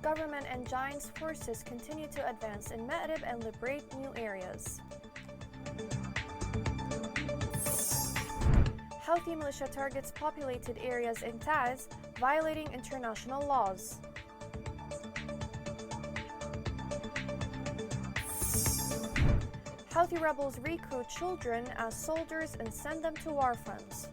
Government and Giants forces continue to advance in Ma'rib and liberate new areas. Houthi militia targets populated areas in Taiz, violating international laws. Houthi rebels recruit children as soldiers and send them to war fronts.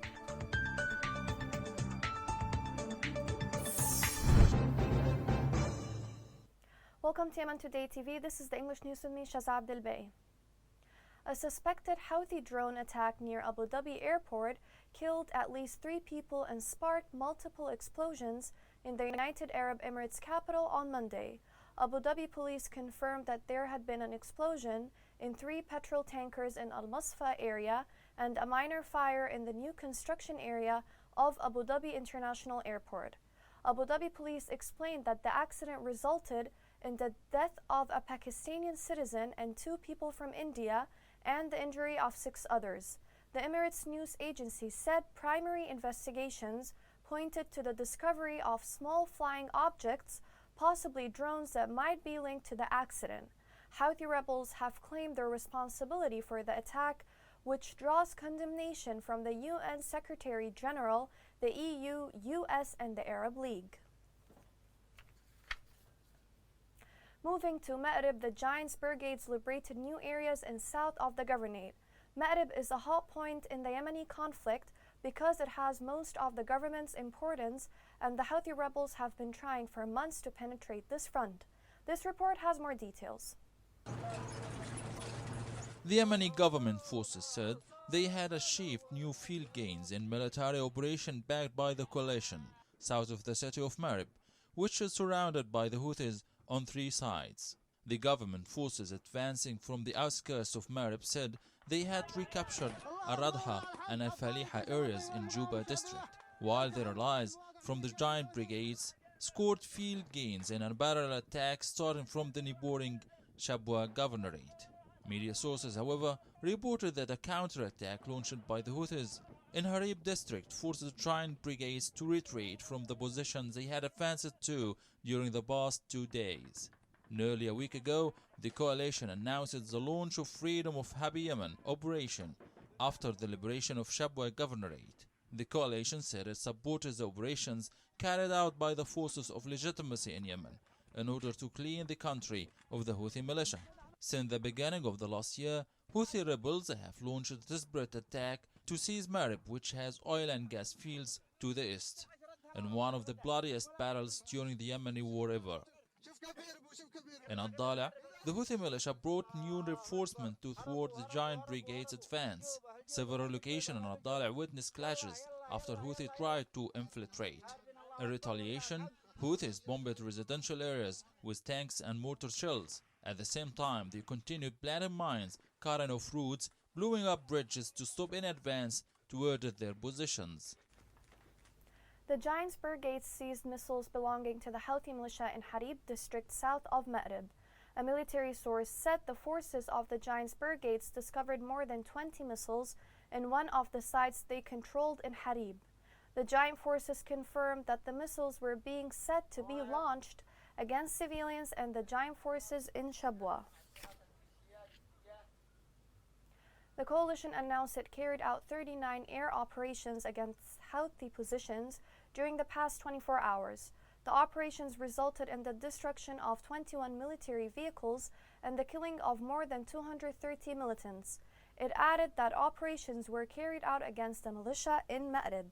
Welcome to Yemen Today TV. This is the English news with me, Shaza Abdel Bey. A suspected Houthi drone attack near Abu Dhabi airport killed at least 3 people and sparked multiple explosions in the United Arab Emirates capital on Monday. Abu Dhabi police confirmed that there had been an explosion in 3 petrol tankers in Al Masfa area and a minor fire in the new construction area of Abu Dhabi International Airport. Abu Dhabi police explained that the accident resulted in the death of a Pakistani citizen and 2 people from India and the injury of 6 others. The Emirates news agency said primary investigations pointed to the discovery of small flying objects, possibly drones that might be linked to the accident. Houthi rebels have claimed their responsibility for the attack, which draws condemnation from the UN Secretary General, the EU, US, and the Arab League. Moving to Ma'rib, the Giants Brigades liberated new areas in south of the governorate. Ma'rib is a hot point in the Yemeni conflict because it has most of the government's importance, and the Houthi rebels have been trying for months to penetrate this front. This report has more details. The Yemeni government forces said they had achieved new field gains in military operation backed by the coalition south of the city of Ma'rib, which is surrounded by the Houthis on 3 sides. The government forces advancing from the outskirts of Ma'rib said they had recaptured Al-Radha and Al-Faliha areas in Juba district, while their allies from the Giant Brigades scored field gains in a parallel attack starting from the neighboring Shabwa governorate. Media sources, however, reported that a counterattack launched by the Houthis in Harib district forced the Giant Brigades to retreat from the positions they had advanced to during the past 2 days. Nearly a week ago, the coalition announced the launch of Freedom of Happy Yemen operation after the liberation of Shabwa governorate. The coalition said it supported the operations carried out by the forces of legitimacy in Yemen in order to clean the country of the Houthi militia. Since the beginning of the last year, Houthi rebels have launched a desperate attack to seize Ma'rib, which has oil and gas fields to the east, in one of the bloodiest battles during the Yemeni war ever. In Al-Dala, the Houthi militia brought new reinforcements to thwart the Giant Brigade's advance. Several locations in Al-Dala witnessed clashes after Houthi tried to infiltrate. In retaliation, Houthis bombed residential areas with tanks and mortar shells. At the same time, they continued planting mines, cutting off roads, blowing up bridges to stop in advance toward their positions. The Giants Brigade seized missiles belonging to the Houthi militia in Harib district south of Ma'rib. A military source said the forces of the Giants Brigades discovered more than 20 missiles in one of the sites they controlled in Harib. The Giant forces confirmed that the missiles were being set to be launched against civilians and the Giant forces in Shabwa. The coalition announced it carried out 39 air operations against Houthi positions during the past 24 hours. The operations resulted in the destruction of 21 military vehicles and the killing of more than 230 militants. It added that operations were carried out against the militia in Ma'rib.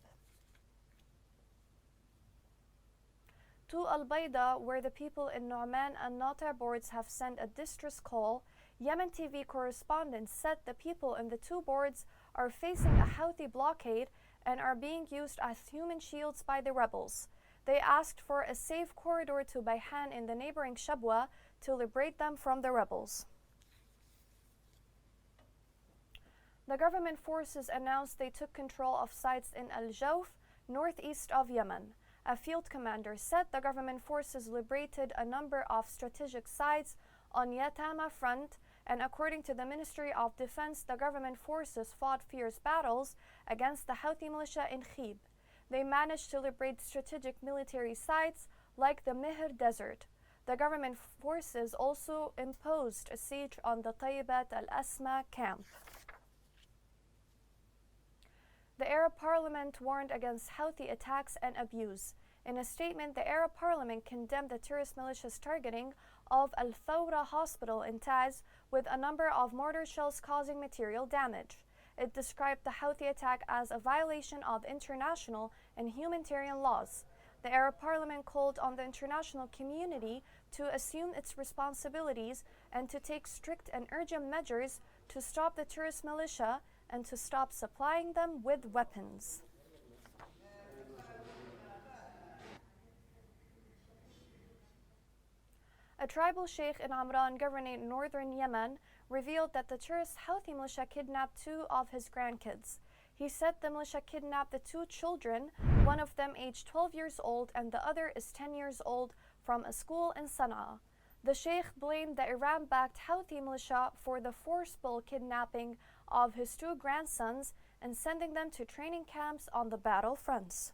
To Al-Bayda, where the people in Nu'man and Nata boards have sent a distress call, Yemen TV correspondents said the people in the 2 boards are facing a Houthi blockade and are being used as human shields by the rebels. They asked for a safe corridor to Bayhan in the neighboring Shabwa to liberate them from the rebels. The government forces announced they took control of sites in Al-Jawf, northeast of Yemen. A field commander said the government forces liberated a number of strategic sites on Yatama front, and according to the Ministry of Defense, the government forces fought fierce battles against the Houthi militia in Khib. They managed to liberate strategic military sites like the Mehr Desert. The government forces also imposed a siege on the Tayyibat al-Asma camp. The Arab Parliament warned against Houthi attacks and abuse. In a statement, the Arab Parliament condemned the terrorist militia's targeting of Al Thawra Hospital in Taiz with a number of mortar shells causing material damage. It described the Houthi attack as a violation of international and humanitarian laws. The Arab Parliament called on the international community to assume its responsibilities and to take strict and urgent measures to stop the terrorist militia and to stop supplying them with weapons. A tribal sheikh in Amran governing northern Yemen revealed that the terrorist Houthi militia kidnapped two of his grandkids. He said the militia kidnapped the two children, one of them aged 12 years old and the other is 10 years old, from a school in Sana'a. The sheikh blamed the Iran-backed Houthi militia for the forcible kidnapping of his two grandsons and sending them to training camps on the battlefronts.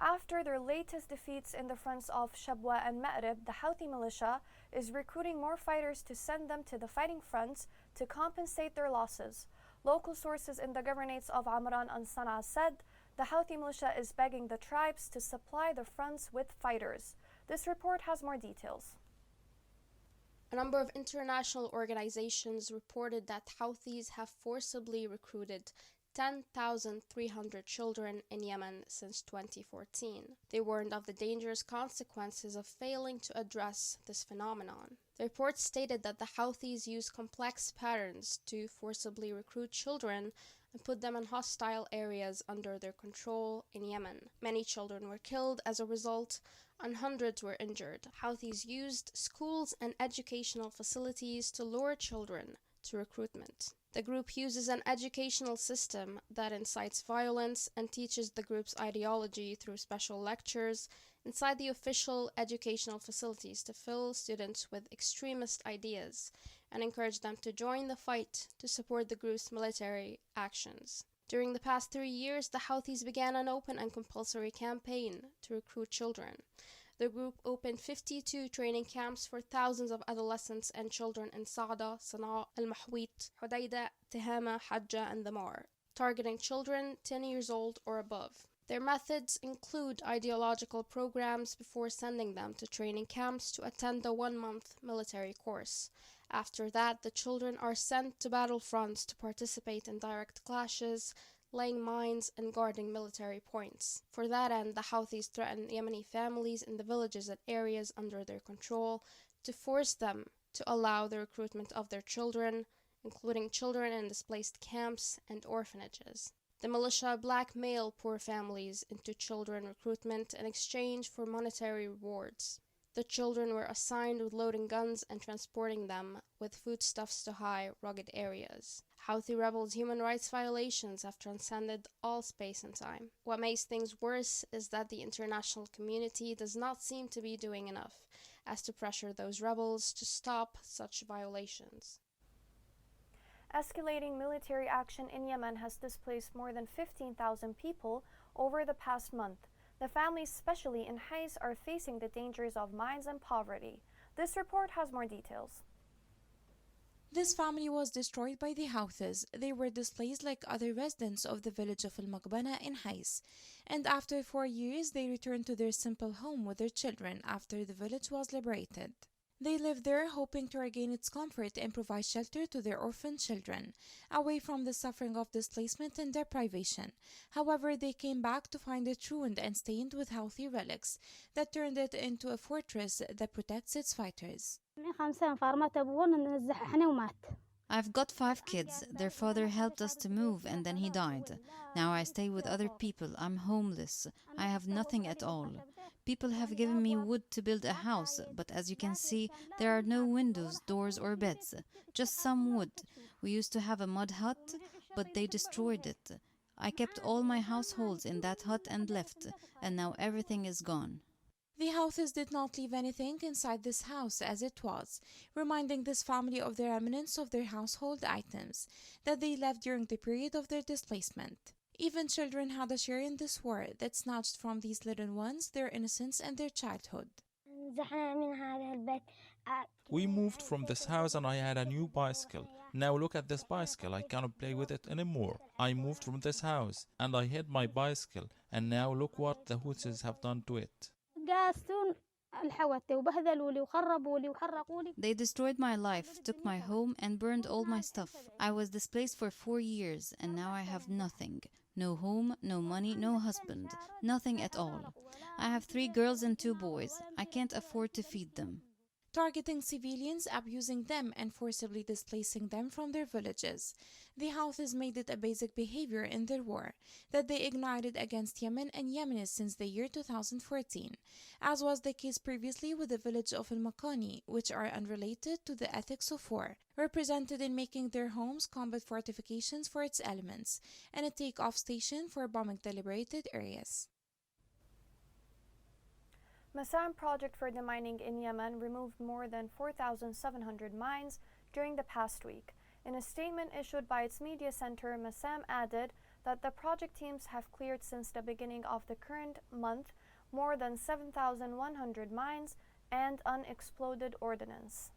After their latest defeats in the fronts of Shabwa and Ma'rib, the Houthi militia is recruiting more fighters to send them to the fighting fronts to compensate their losses. Local sources in the governorates of Amran and Sana'a said the Houthi militia is begging the tribes to supply the fronts with fighters. This report has more details. A number of international organizations reported that Houthis have forcibly recruited 10,300 children in Yemen since 2014. They warned of the dangerous consequences of failing to address this phenomenon. The report stated that the Houthis use complex patterns to forcibly recruit children and put them in hostile areas under their control in Yemen. Many children were killed as a result, and hundreds were injured. Houthis used schools and educational facilities to lure children to recruitment. The group uses an educational system that incites violence and teaches the group's ideology through special lectures inside the official educational facilities to fill students with extremist ideas and encourage them to join the fight to support the group's military actions. During the past 3 years, the Houthis began an open and compulsory campaign to recruit children. The group opened 52 training camps for thousands of adolescents and children in Sa'da, Sana'a, Al-Mahwit, Hudayda, Tihama, Hajja, and Damar, targeting children 10 years old or above. Their methods include ideological programs before sending them to training camps to attend a 1-month military course. After that, the children are sent to battlefronts to participate in direct clashes, laying mines and guarding military points. For that end, the Houthis threaten Yemeni families in the villages and areas under their control to force them to allow the recruitment of their children, including children in displaced camps and orphanages. The militia blackmail poor families into children recruitment in exchange for monetary rewards. The children were assigned with loading guns and transporting them with foodstuffs to high, rugged areas. Houthi rebels' human rights violations have transcended all space and time. What makes things worse is that the international community does not seem to be doing enough as to pressure those rebels to stop such violations. Escalating military action in Yemen has displaced more than 15,000 people over the past month. The families, especially in Hais, are facing the dangers of mines and poverty. This report has more details. This family was destroyed by the Houthis. They were displaced like other residents of the village of Al-Maqbana in Hais. And after 4 years, they returned to their simple home with their children after the village was liberated. They lived there hoping to regain its comfort and provide shelter to their orphan children, away from the suffering of displacement and deprivation. However, they came back to find it ruined and stained with Houthi relics that turned it into a fortress that protects its fighters. I've got 5 kids. Their father helped us to move and then he died. Now I stay with other people. I'm homeless. I have nothing at all. People have given me wood to build a house, but as you can see, there are no windows, doors or beds. Just some wood. We used to have a mud hut, but they destroyed it. I kept all my households in that hut and left, and now everything is gone. The Houthis did not leave anything inside this house as it was, reminding this family of the remnants of their household items that they left during the period of their displacement. Even children had a share in this war that snatched from these little ones their innocence and their childhood. We moved from this house and I had a new bicycle. Now look at this bicycle, I cannot play with it anymore. I moved from this house and I hid my bicycle, and now look what the Houthis have done to it. They destroyed my life, took my home, and burned all my stuff. I was displaced for 4 years, and now I have nothing. No home, no money, no husband. Nothing at all. I have 3 girls and 2 boys. I can't afford to feed them. Targeting civilians, abusing them, and forcibly displacing them from their villages. The Houthis made it a basic behavior in their war that they ignited against Yemen and Yemenis since the year 2014, as was the case previously with the village of Al-Makani, which are unrelated to the ethics of war, represented in making their homes combat fortifications for its elements, and a take-off station for bombing the liberated areas. Massam project for demining in Yemen removed more than 4,700 mines during the past week. In a statement issued by its media center, Massam added that the project teams have cleared since the beginning of the current month more than 7,100 mines and unexploded ordnance.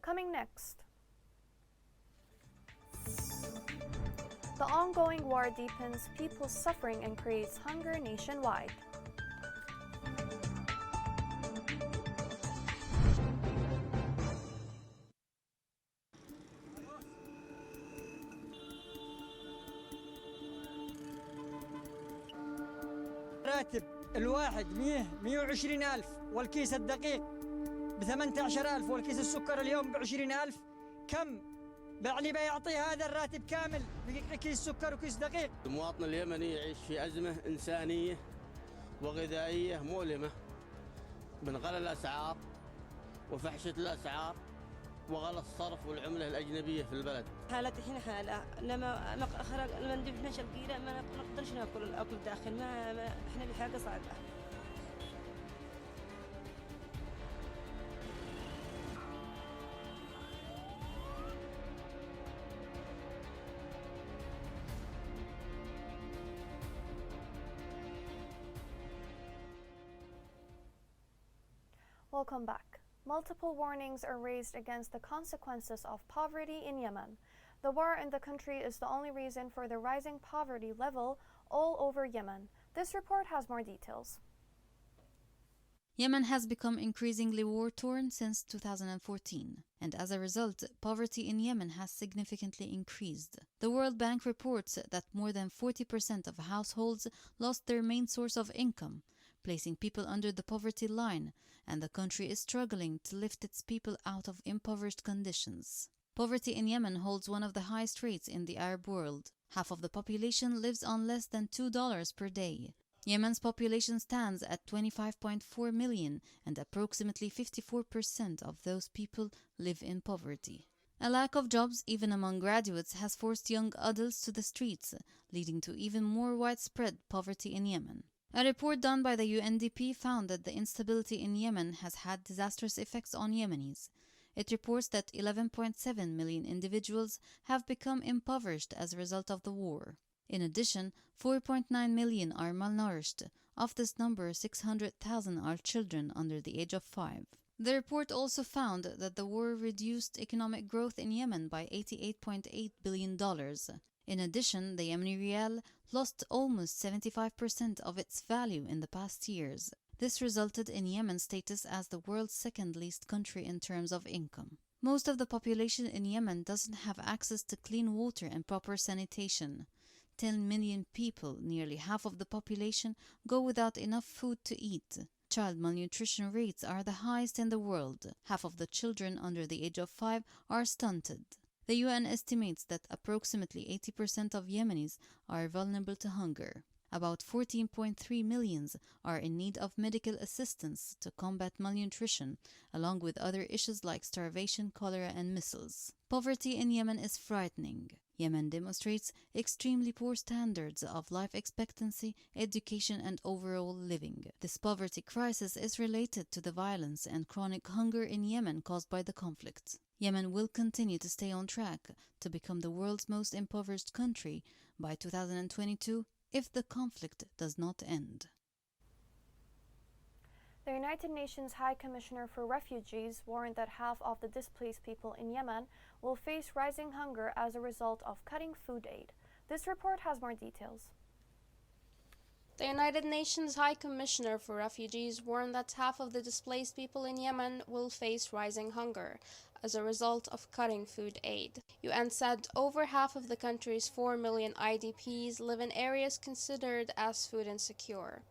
Coming next. The ongoing war deepens people's suffering and creates hunger nationwide. راتب الواحد 120 ألف، والكيس الدقيق ب18 ألف، والكيس السكر اليوم ب20 ألف. كم يعني بيعطي هذا الراتب كامل كيس سكر وكيس دقيق؟ المواطن اليمني يعيش في أزمة إنسانية وغذائية مؤلمة من غلاء الأسعار وفحشة الأسعار وغلاء الصرف والعملة الأجنبية في البلد. حالتي الحين حالة لما ندفناش القيلة ما نقدرش ناكل الأكل داخل، ما احنا بحاجة صعبة. Welcome back. Multiple warnings are raised against the consequences of poverty in Yemen. The war in the country is the only reason for the rising poverty level all over Yemen. This report has more details. Yemen has become increasingly war-torn since 2014, and as a result, poverty in Yemen has significantly increased. The World Bank reports that more than 40% of households lost their main source of income, placing people under the poverty line, and the country is struggling to lift its people out of impoverished conditions. Poverty in Yemen holds one of the highest rates in the Arab world. Half of the population lives on less than $2 per day. Yemen's population stands at 25.4 million, and approximately 54% of those people live in poverty. A lack of jobs, even among graduates, has forced young adults to the streets, leading to even more widespread poverty in Yemen. A report done by the UNDP found that the instability in Yemen has had disastrous effects on Yemenis. It reports that 11.7 million individuals have become impoverished as a result of the war. In addition, 4.9 million are malnourished. Of this number, 600,000 are children under the age of 5. The report also found that the war reduced economic growth in Yemen by $88.8 billion. In addition, the Yemeni rial lost almost 75% of its value in the past years. This resulted in Yemen's status as the world's second least country in terms of income. Most of the population in Yemen doesn't have access to clean water and proper sanitation. 10 million people, nearly half of the population, go without enough food to eat. Child malnutrition rates are the highest in the world. Half of the children under the age of 5 are stunted. The UN estimates that approximately 80% of Yemenis are vulnerable to hunger. About 14.3 million are in need of medical assistance to combat malnutrition, along with other issues like starvation, cholera, and measles. Poverty in Yemen is frightening. Yemen demonstrates extremely poor standards of life expectancy, education, and overall living. This poverty crisis is related to the violence and chronic hunger in Yemen caused by the conflict. Yemen will continue to stay on track to become the world's most impoverished country by 2022 if the conflict does not end. The United Nations High Commissioner for Refugees warned that half of the displaced people in Yemen will face rising hunger as a result of cutting food aid. This report has more details. The United Nations High Commissioner for Refugees warned that half of the displaced people in Yemen will face rising hunger as a result of cutting food aid. UN said over half of the country's 4 million IDPs live in areas considered as food insecure.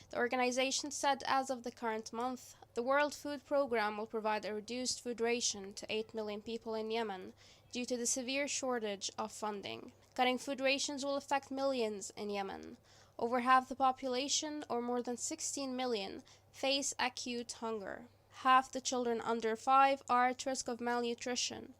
The organization said as of the current month, the World Food Programme will provide a reduced food ration to 8 million people in Yemen due to the severe shortage of funding. Cutting food rations will affect millions in Yemen. Over half the population, or more than 16 million, face acute hunger. Half the children under 5 are at risk of malnutrition.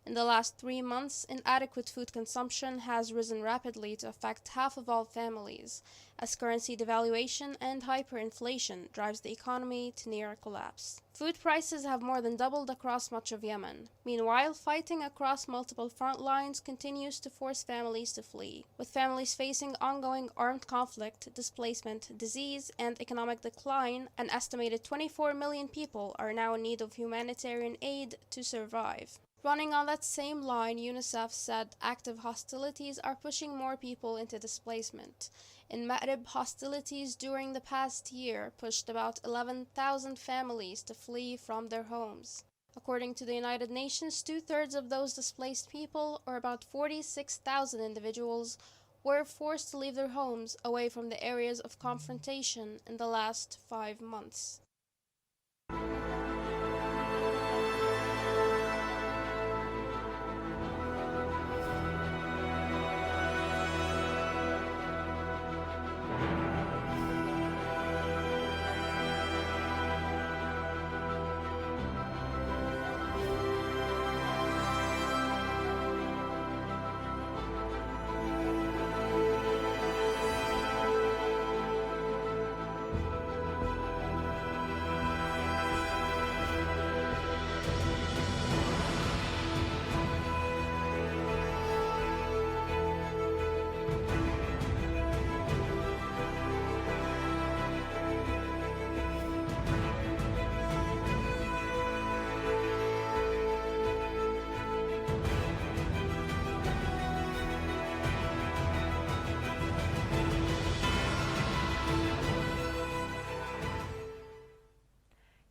In the last 3 months, inadequate food consumption has risen rapidly to affect half of all families, as currency devaluation and hyperinflation drives the economy to near collapse. Food prices have more than doubled across much of Yemen. Meanwhile, fighting across multiple front lines continues to force families to flee, with families facing ongoing armed conflict, displacement, disease, and economic decline. An estimated 24 million people are now in need of humanitarian aid to survive. Running on that same line, UNICEF said active hostilities are pushing more people into displacement. In Ma'rib, hostilities during the past year pushed about 11,000 families to flee from their homes. According to the United Nations, 2/3 of those displaced people, or about 46,000 individuals, were forced to leave their homes away from the areas of confrontation in the last 5 months.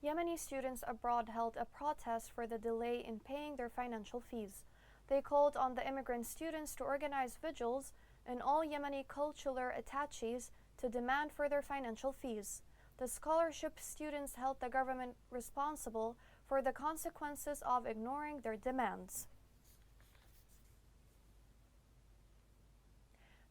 Yemeni students abroad held a protest for the delay in paying their financial fees. They called on the immigrant students to organize vigils and all Yemeni consular attaches to demand for their financial fees. The scholarship students held the government responsible for the consequences of ignoring their demands.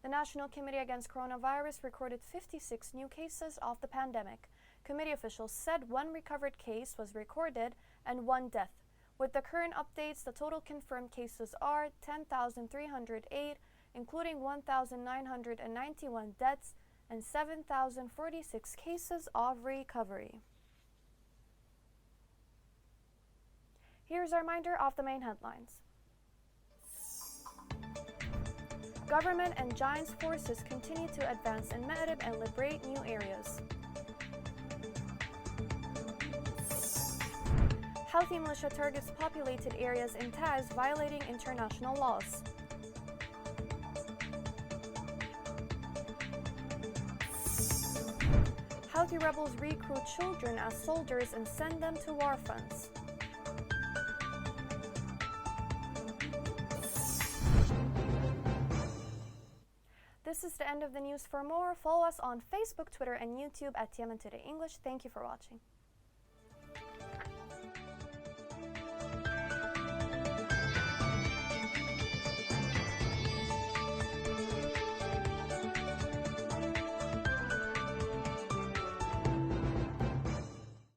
The National Committee Against Coronavirus recorded 56 new cases of the pandemic. Committee officials said 1 recovered case was recorded and 1 death. With the current updates, the total confirmed cases are 10,308, including 1,991 deaths and 7,046 cases of recovery. Here's a reminder of the main headlines. Government and Giants forces continue to advance in Ma'rib and liberate new areas. Houthi militia targets populated areas in Taiz, violating international laws. Houthi rebels recruit children as soldiers and send them to war fronts. This is the end of the news. For more, follow us on Facebook, Twitter, and YouTube at Yemen Today English. Thank you for watching.